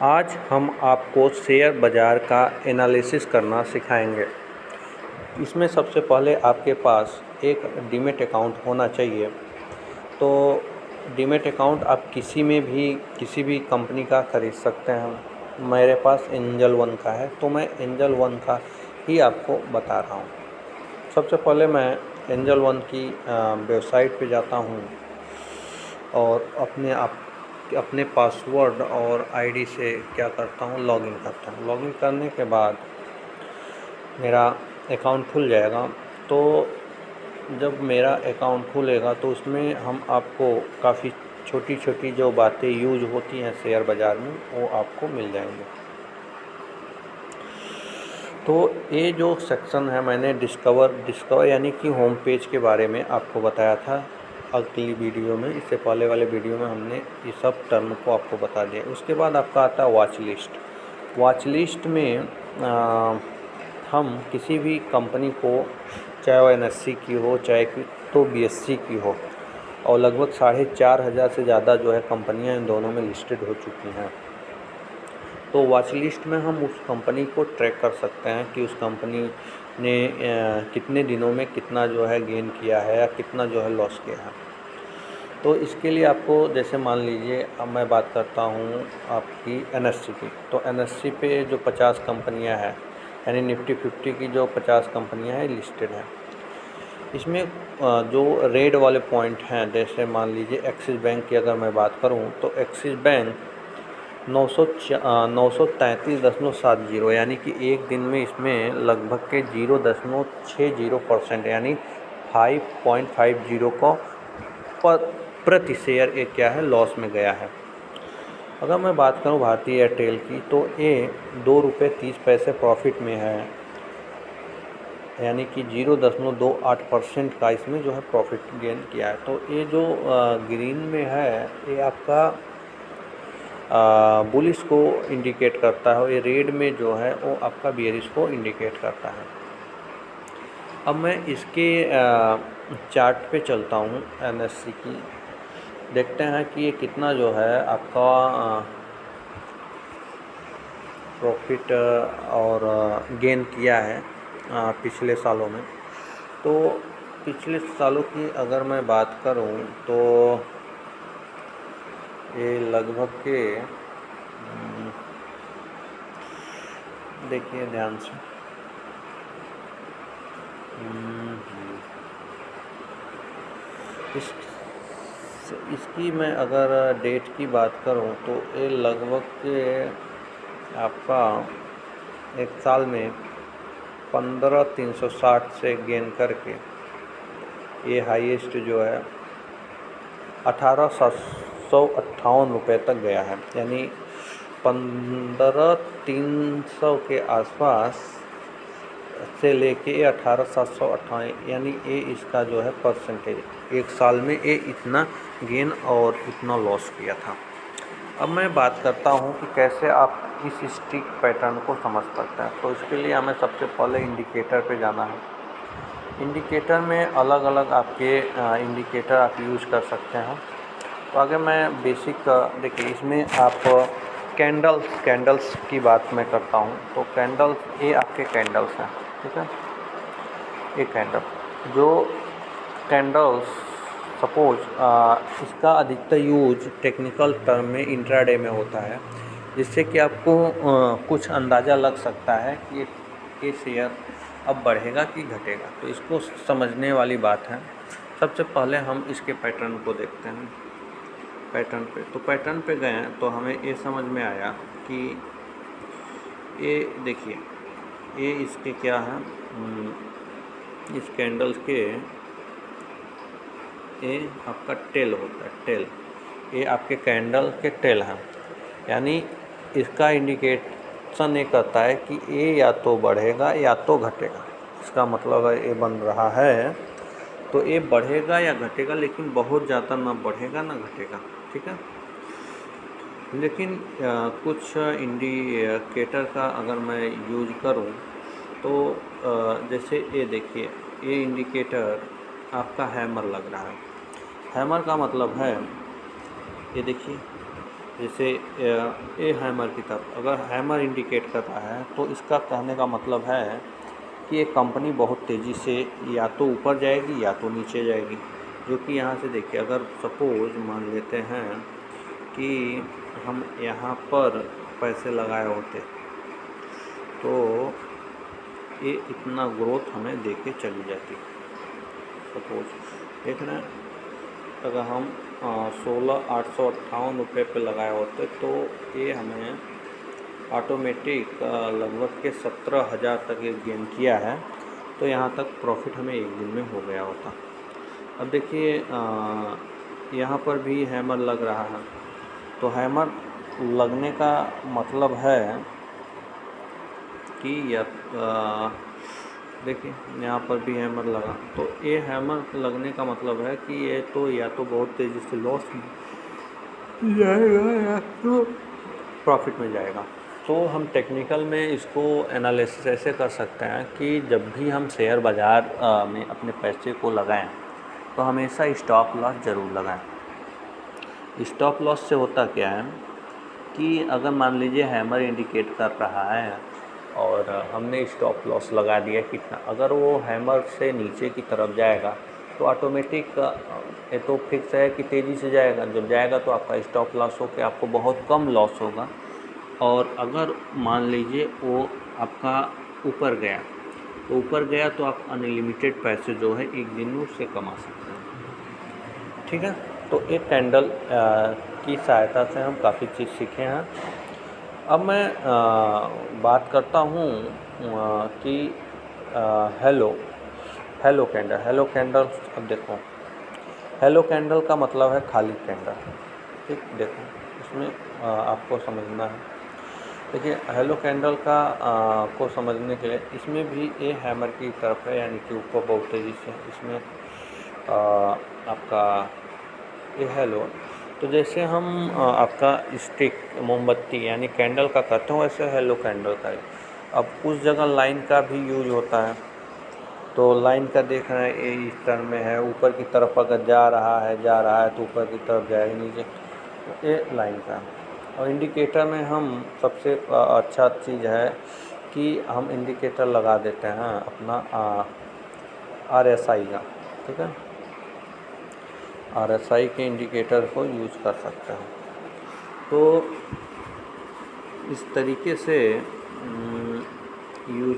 आज हम आपको शेयर बाज़ार का एनालिसिस करना सिखाएंगे। इसमें सबसे पहले आपके पास एक डीमैट अकाउंट होना चाहिए। तो डीमैट अकाउंट आप किसी भी कंपनी का ख़रीद सकते हैं। मेरे पास एंजल वन का है, तो मैं एंजल वन का ही आपको बता रहा हूँ। सबसे पहले मैं एंजल वन की वेबसाइट पे जाता हूँ और अपने पासवर्ड और आईडी से क्या करता हूँ, लॉगिन करता हूँ। लॉगिन करने के बाद मेरा अकाउंट खुल जाएगा। तो जब मेरा अकाउंट खुलेगा तो उसमें हम आपको काफ़ी छोटी छोटी जो बातें यूज होती हैं शेयर बाज़ार में, वो आपको मिल जाएंगे। तो ये जो सेक्शन है, मैंने डिस्कवर यानी कि होम पेज के बारे में आपको बताया था अगली वीडियो में। इससे पहले वाले वीडियो में हमने ये सब टर्म को आपको बता दिया। उसके बाद आपका आता है वॉच लिस्ट। वॉच लिस्ट में हम किसी भी कंपनी को, चाहे वो NSE की हो, चाहे तो BSE की हो, और लगभग 4,500 से ज़्यादा जो है कंपनियां इन दोनों में लिस्टेड हो चुकी हैं। तो वॉच लिस्ट में हम उस कंपनी को ट्रैक कर सकते हैं कि उस कंपनी ने कितने दिनों में कितना जो है गेन किया है या कितना जो है लॉस किया है। तो इसके लिए आपको, जैसे मान लीजिए अब मैं बात करता हूँ आपकी NSE की। तो NSE पे जो 50 कंपनियाँ हैं, यानी निफ्टी 50 की जो 50 कंपनियाँ हैं लिस्टेड हैं। इसमें जो रेड वाले पॉइंट हैं, जैसे मान लीजिए एक्सिस बैंक की अगर मैं बात करूं, तो एक्सिस बैंक 933.70, यानी कि एक दिन में इसमें लगभग के 0.60% यानी 5.50 को प्रति शेयर एक क्या है, लॉस में गया है। अगर मैं बात करूं भारतीय एयरटेल की, तो ये ₹2.30 प्रॉफिट में है, यानी कि 0.28% का इसमें जो है प्रॉफिट गेन किया है। तो ये जो ग्रीन में है, ये आपका बुलिश को इंडिकेट करता है, और ये रेड में जो है वो आपका बेयरिश को इंडिकेट करता है। अब मैं इसके चार्ट पे चलता हूँ NSE की, देखते हैं कि ये कितना जो है आपका प्रॉफिट और गेन किया है पिछले सालों में। तो पिछले सालों की अगर मैं बात करूं, तो ये लगभग के देखिए ध्यान से, इसकी मैं अगर डेट की बात करूं, तो ये लगभग के आपका एक साल में 15,360 से गेन करके ये हाईएस्ट जो है 18,758 रुपये तक गया है, यानी 15,300 के आसपास से लेके 18,758, यानी ये इसका जो है परसेंटेज, एक साल में ये इतना गेन और इतना लॉस किया था। अब मैं बात करता हूँ कि कैसे आप इस स्टिक पैटर्न को समझ सकते हैं। तो इसके लिए हमें सबसे पहले इंडिकेटर पे जाना है। इंडिकेटर में अलग अलग आपके इंडिकेटर आप यूज़ कर सकते हैं। तो आगे मैं बेसिक देखिए, इसमें आप कैंडल्स की बात मैं करता हूँ। तो कैंडल्स, ये आपके कैंडल्स हैं, ठीक है। ये कैंडल्स सपोज इसका अधिकतर यूज टेक्निकल टर्म में इंट्राडे में होता है, जिससे कि आपको कुछ अंदाज़ा लग सकता है कि ये शेयर अब बढ़ेगा कि घटेगा। तो इसको समझने वाली बात है। सबसे पहले हम इसके पैटर्न को देखते हैं। तो पैटर्न पे गए हैं, तो हमें ये समझ में आया कि ये देखिए, ये इसके क्या है, इस कैंडल्स के ये आपका टेल होता है, टेल। ये आपके कैंडल के टेल हैं, यानी इसका इंडिकेशन ये करता है कि ये या तो बढ़ेगा या तो घटेगा। इसका मतलब है ये बन रहा है, तो ये बढ़ेगा या घटेगा, लेकिन बहुत ज़्यादा ना बढ़ेगा ना घटेगा, ठीक है। लेकिन कुछ इंडिकेटर का अगर मैं यूज करूं, तो जैसे ये देखिए, ये इंडिकेटर आपका हैमर लग रहा है। हैमर का मतलब है, ये देखिए, जैसे ये हैमर की तरफ अगर हैमर इंडिकेट कर रहा है तो इसका कहने का मतलब है कि ये कंपनी बहुत तेज़ी से या तो ऊपर जाएगी या तो नीचे जाएगी। जो कि यहाँ से देखिए, अगर सपोज़ मान लेते हैं कि हम यहाँ पर पैसे लगाए होते तो ये इतना ग्रोथ हमें दे के चली जाती। सपोज देख रहे हैं, अगर हम 16,858 रुपये पे लगाए होते तो ये हमें ऑटोमेटिक लगभग के 17,000 तक ये गेन किया है। तो यहाँ तक प्रॉफिट हमें एक दिन में हो गया होता। अब देखिए यहाँ पर भी हैमर लग रहा है, तो हैमर लगने का मतलब है कि या देखिए यहाँ पर भी हैमर लगा, तो ये हैमर लगने का मतलब है कि ये तो या तो बहुत तेज़ी से लॉस में जाएगा या तो प्रॉफिट में जाएगा। तो हम टेक्निकल में इसको एनालिसिस ऐसे कर सकते हैं कि जब भी हम शेयर बाज़ार में अपने पैसे को लगाएं तो हमेशा स्टॉप लॉस ज़रूर लगाएं। स्टॉप लॉस से होता क्या है कि अगर मान लीजिए हैमर इंडिकेट कर रहा है और हमने स्टॉप लॉस लगा दिया कितना, अगर वो हैमर से नीचे की तरफ जाएगा तो ऑटोमेटिक ये तो फिक्स है कि तेज़ी से जाएगा। जब जाएगा तो आपका स्टॉप लॉस हो के आपको बहुत कम लॉस होगा। और अगर मान लीजिए वो आपका ऊपर गया तो तो आप अनलिमिटेड पैसे जो है एक दिन में उससे कमा सकते हैं। ठीक है, तो एक कैंडल की सहायता से हम काफ़ी चीज़ सीखे हैं। अब मैं बात करता हूँ कि हेलो कैंडल। अब देखो, हेलो कैंडल का मतलब है खाली कैंडल। ठीक, देखो इसमें आपको समझना है। देखिए हेलो कैंडल का को समझने के लिए इसमें भी ये हैमर की तरफ है, यानी कि ऊपर बहुत तेज़ी से इसमें आपका ये हेलो। तो जैसे हम आपका स्टिक मोमबत्ती यानी कैंडल का करते हो, वैसे हेलो कैंडल का है। अब उस जगह लाइन का भी यूज होता है, तो लाइन का देख रहे हैं ये इस टर्न में है, ऊपर की तरफ अगर जा रहा है तो ऊपर की तरफ जाएगा, नीचे तो ये लाइन का। और इंडिकेटर में हम सबसे अच्छा चीज़ है कि हम इंडिकेटर लगा देते हैं अपना RSI का। ठीक है, RSI के इंडिकेटर को यूज़ कर सकते हैं। तो इस तरीके से यूज